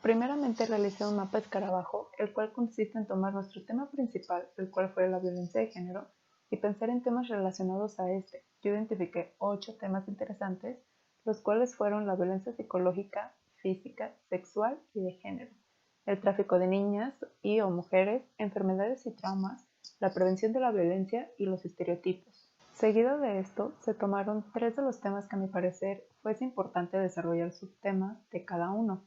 Primeramente realicé un mapa escarabajo, el cual consiste en tomar nuestro tema principal, el cual fue la violencia de género, y pensar en temas relacionados a este. Yo identifiqué 8 temas interesantes, los cuales fueron la violencia psicológica, física, sexual y de género, el tráfico de niñas y o mujeres, enfermedades y traumas, la prevención de la violencia y los estereotipos. Seguido de esto, se tomaron 3 de los temas que a mi parecer fuese importante desarrollar subtemas de cada uno.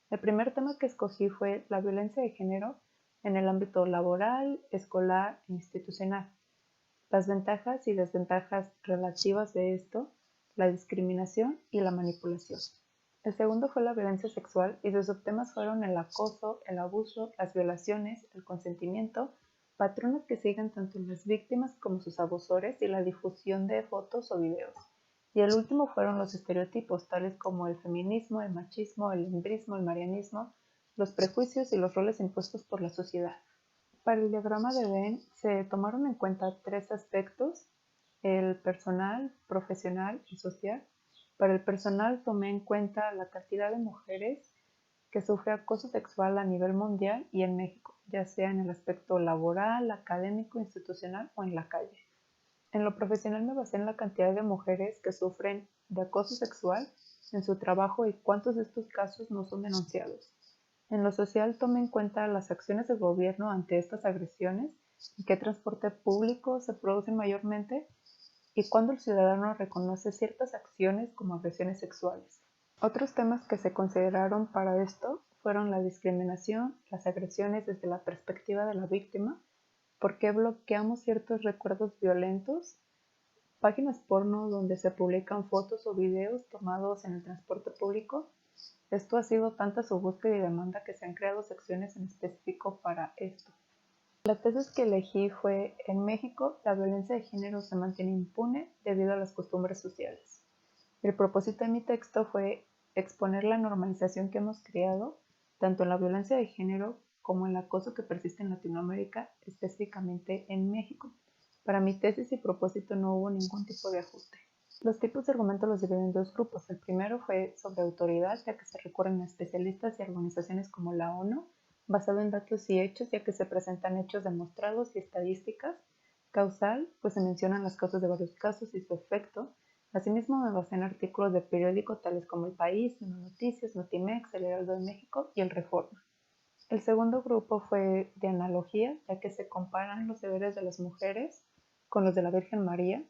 El primer tema que escogí fue la violencia de género en el ámbito laboral, escolar e institucional. Las ventajas y desventajas relativas de esto, la discriminación y la manipulación. El segundo fue la violencia sexual y sus subtemas fueron el acoso, el abuso, las violaciones, el consentimiento, patrones que siguen tanto las víctimas como sus abusores y la difusión de fotos o videos. Y el último fueron los estereotipos, tales como el feminismo, el machismo, el embrismo, el marianismo, los prejuicios y los roles impuestos por la sociedad. Para el diagrama de Venn se tomaron en cuenta 3 aspectos: el personal, profesional y social. Para el personal tomé en cuenta la cantidad de mujeres que sufre acoso sexual a nivel mundial y en México, ya sea en el aspecto laboral, académico, institucional o en la calle. En lo profesional me basé en la cantidad de mujeres que sufren de acoso sexual en su trabajo y cuántos de estos casos no son denunciados. En lo social tomé en cuenta las acciones del gobierno ante estas agresiones y qué transporte público se producen mayormente y cuándo el ciudadano reconoce ciertas acciones como agresiones sexuales. Otros temas que se consideraron para esto fueron la discriminación, las agresiones desde la perspectiva de la víctima, por qué bloqueamos ciertos recuerdos violentos, páginas porno donde se publican fotos o videos tomados en el transporte público. Esto ha sido tanta su búsqueda y demanda que se han creado secciones en específico para esto. La tesis que elegí fue: en México, la violencia de género se mantiene impune debido a las costumbres sociales. El propósito de mi texto fue exponer la normalización que hemos creado, tanto en la violencia de género como en el acoso que persiste en Latinoamérica, específicamente en México. Para mi tesis y propósito no hubo ningún tipo de ajuste. Los tipos de argumento los dividí en 2 grupos. El primero fue sobre autoridad, ya que se recurren a especialistas y organizaciones como la ONU, basado en datos y hechos, ya que se presentan hechos demostrados y estadísticas. Causal, pues se mencionan las causas de varios casos y su efecto. Asimismo me basé en artículos de periódico tales como El País, Uno Noticias, Notimex, El Heraldo de México y El Reforma. El segundo grupo fue de analogía, ya que se comparan los deberes de las mujeres con los de la Virgen María.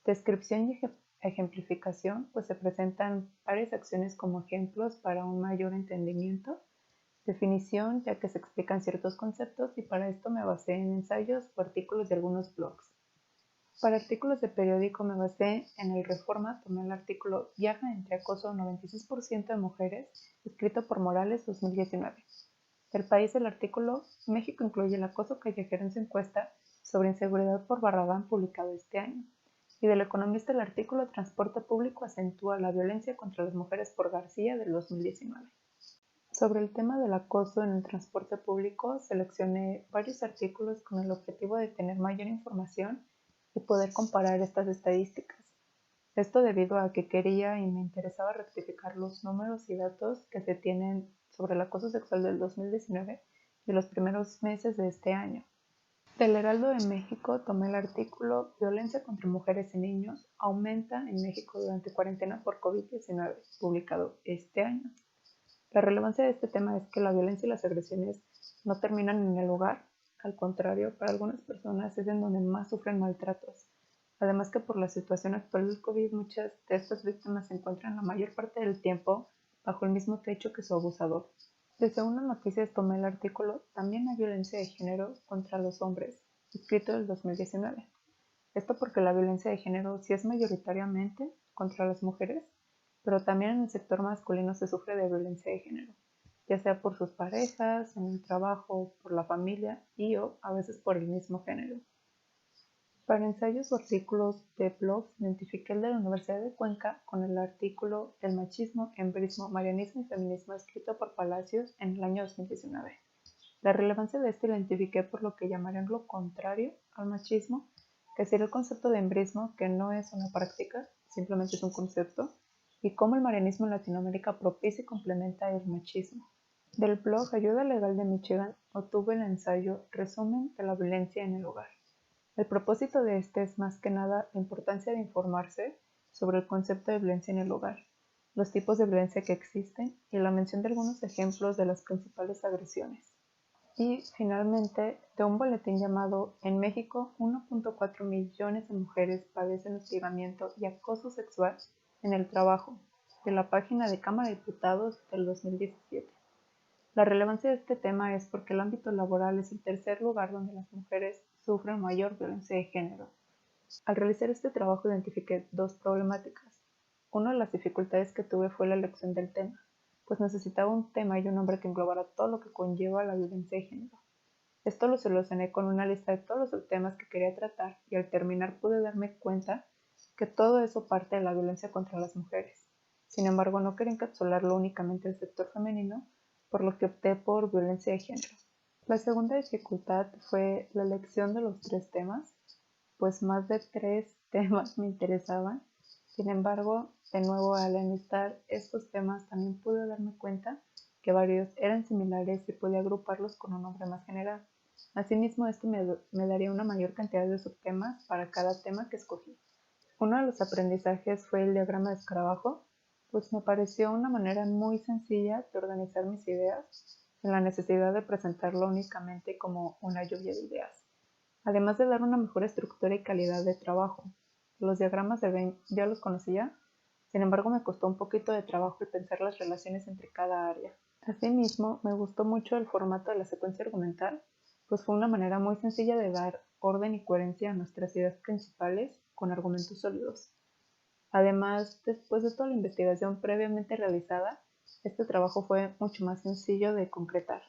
Descripción y ejemplificación, pues se presentan varias acciones como ejemplos para un mayor entendimiento. Definición, ya que se explican ciertos conceptos, y para esto me basé en ensayos o artículos de algunos blogs. Para artículos de periódico me basé en El Reforma, tomé el artículo Viaja entre acoso 96% de mujeres, escrito por Morales 2019. El País, el artículo México incluye el acoso callejero en su encuesta sobre inseguridad por Barragán, publicado este año. Y del Economista el artículo Transporte público acentúa la violencia contra las mujeres por García, del 2019. Sobre el tema del acoso en el transporte público, seleccioné varios artículos con el objetivo de tener mayor información y poder comparar estas estadísticas. Esto debido a que quería y me interesaba rectificar los números y datos que se tienen sobre el acoso sexual del 2019 y los primeros meses de este año. Del Heraldo de México tomé el artículo Violencia contra mujeres y niños aumenta en México durante cuarentena por COVID-19, publicado este año. La relevancia de este tema es que la violencia y las agresiones no terminan en el hogar. Al contrario, para algunas personas es en donde más sufren maltratos. Además que por la situación actual del COVID, muchas de estas víctimas se encuentran la mayor parte del tiempo bajo el mismo techo que su abusador. Desde Uno Noticias tomé el artículo También hay violencia de género contra los hombres, escrito del 2019. Esto porque la violencia de género sí es mayoritariamente contra las mujeres, pero también en el sector masculino se sufre de violencia de género, ya sea por sus parejas, en el trabajo, por la familia y o a veces por el mismo género. Para ensayos o artículos de blogs, identifiqué el de la Universidad de Cuenca con el artículo El machismo, embrismo, marianismo y feminismo, escrito por Palacios en el año 2019. La relevancia de este identifiqué por lo que llamarían lo contrario al machismo, que sería el concepto de embrismo, que no es una práctica, simplemente es un concepto, y cómo el marianismo en Latinoamérica propicia y complementa el machismo. Del blog Ayuda Legal de Michigan obtuve el ensayo Resumen de la violencia en el hogar. El propósito de este es más que nada la importancia de informarse sobre el concepto de violencia en el hogar, los tipos de violencia que existen y la mención de algunos ejemplos de las principales agresiones. Y finalmente, de un boletín llamado En México, 1.4 millones de mujeres padecen hostigamiento y acoso sexual en el trabajo, de la página de Cámara de Diputados del 2017. La relevancia de este tema es porque el ámbito laboral es el tercer lugar donde las mujeres sufren mayor violencia de género. Al realizar este trabajo identifiqué dos problemáticas. Una de las dificultades que tuve fue la elección del tema, pues necesitaba un tema y un nombre que englobara todo lo que conlleva la violencia de género. Esto lo solucioné con una lista de todos los subtemas que quería tratar y al terminar pude darme cuenta que todo eso parte de la violencia contra las mujeres. Sin embargo, no quería encapsularlo únicamente al sector femenino, por lo que opté por violencia de género. La segunda dificultad fue la elección de los tres temas, pues más de tres temas me interesaban. Sin embargo, de nuevo al enlistar estos temas también pude darme cuenta que varios eran similares y podía agruparlos con un nombre más general. Asimismo, esto me daría una mayor cantidad de subtemas para cada tema que escogí. Uno de los aprendizajes fue el diagrama de escarabajo, pues me pareció una manera muy sencilla de organizar mis ideas sin la necesidad de presentarlo únicamente como una lluvia de ideas, además de dar una mejor estructura y calidad de trabajo. Los diagramas de Venn ya los conocía, sin embargo me costó un poquito de trabajo el pensar las relaciones entre cada área. Asimismo, me gustó mucho el formato de la secuencia argumental, pues fue una manera muy sencilla de dar orden y coherencia a nuestras ideas principales con argumentos sólidos. Además, después de toda la investigación previamente realizada, este trabajo fue mucho más sencillo de concretar.